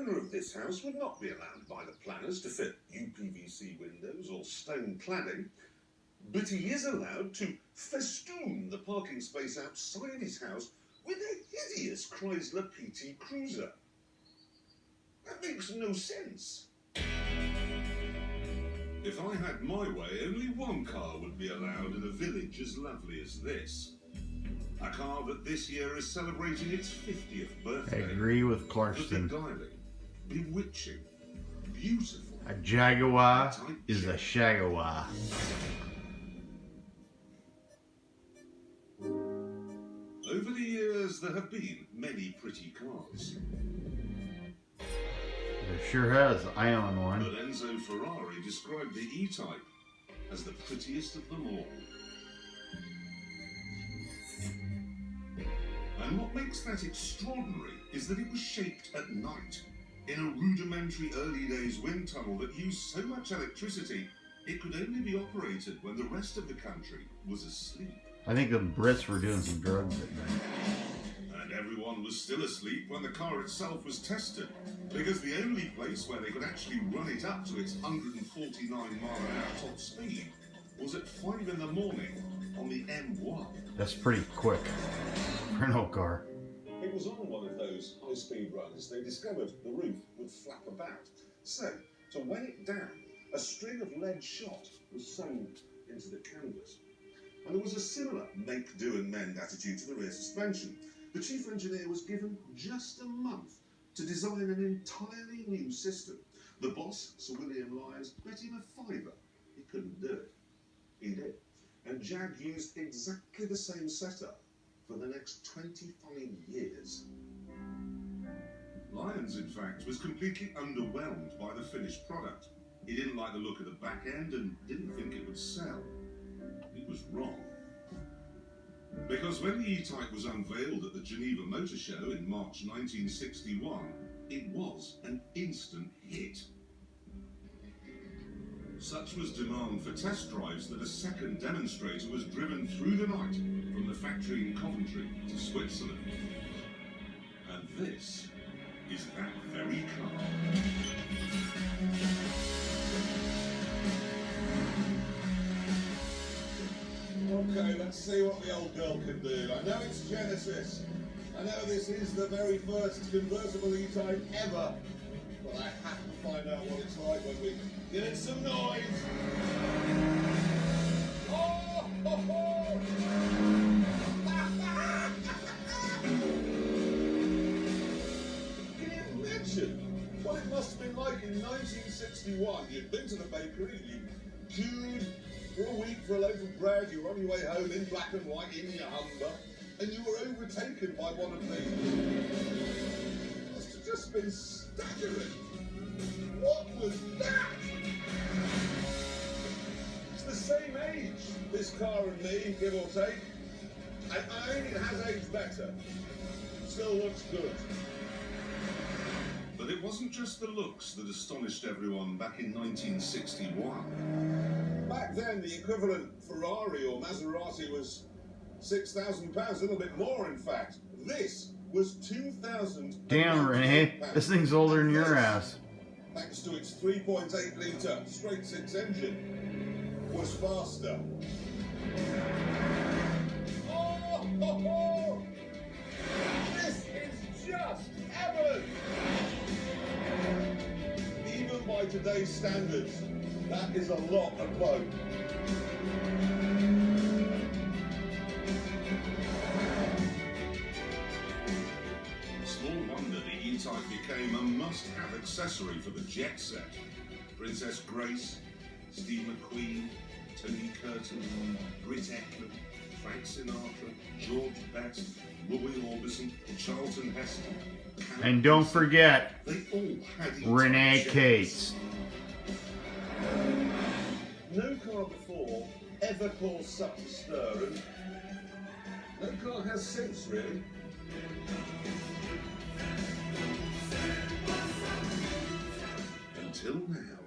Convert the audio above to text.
owner of this house would not be allowed by the planners to fit UPVC windows or stone cladding, but he is allowed to festoon the parking space outside his house with a hideous Chrysler PT Cruiser. That makes no sense. If I had my way, only one car would be allowed in a village as lovely as this. A car that this year is celebrating its 50th birthday. I agree with Clarkson. Beguiling, bewitching, beautiful. A Jaguar is a Shagawar. Over the years, there have been many pretty cars. There sure has. I own one. But Enzo Ferrari described the E-Type as the prettiest of them all. And what makes that extraordinary is that it was shaped at night in a rudimentary early days wind tunnel that used so much electricity it could only be operated when the rest of the country was asleep. I think the Brits were doing some drugs at night. And everyone was still asleep when the car itself was tested, because the only place where they could actually run it up to its 149 mile-an-hour top speed was at 5 in the morning on the M1. That's pretty quick for an old car. It was on one of those high-speed runs they discovered the roof would flap about. So, to weigh it down, a string of lead shot was sewn into the canvas. And there was a similar make, do and mend attitude to the rear suspension. The chief engineer was given just a month to design an entirely new system. The boss, Sir William Lyons, bet him a fiver he couldn't do it. He did. And Jag used exactly the same setup for the next 25 years. Lyons, in fact, was completely underwhelmed by the finished product. He didn't like the look of the back end and didn't think it would sell. He was wrong. Because when the E-Type was unveiled at the Geneva Motor Show in March 1961, it was an instant hit. Such was demand for test drives that a second demonstrator was driven through the night from the factory in Coventry to Switzerland. And this is that very car. Okay, let's see what the old girl can do. I know it's Genesis. I know this is the very first convertible E-Type ever. But I have to find out what it's like when we get in some noise. Oh! Ho, ho. Can you imagine what it must have been like in 1961? You'd been to the bakery, you queued for a week for a loaf of bread, you were on your way home in black and white in your Humber, and you were overtaken by one of these. It must have just been staggering. What was that? It's the same age, this car and me, give or take. I mean, it has aged better. Still looks good. But it wasn't just the looks that astonished everyone back in 1961. Back then, the equivalent Ferrari or Maserati was £6,000, a little bit more, in fact. This was £2,000. Damn, Renee, this thing's older than your ass. Thanks to its 3.8 litre straight six engine, was faster. Oh, ho, ho. This is just heaven! Even by today's standards, that is a lot of blow. Small wonder the E-Type became a must-have accessory for the jet set. Princess Grace, Steve McQueen, Tony Curtin, Britt Eklund, Frank Sinatra, George Best, Roy Orbison, Charlton Heston. And don't forget, They all had Renee jets. Cates. No car before ever caused such a stir, and no car has since, really. Until now.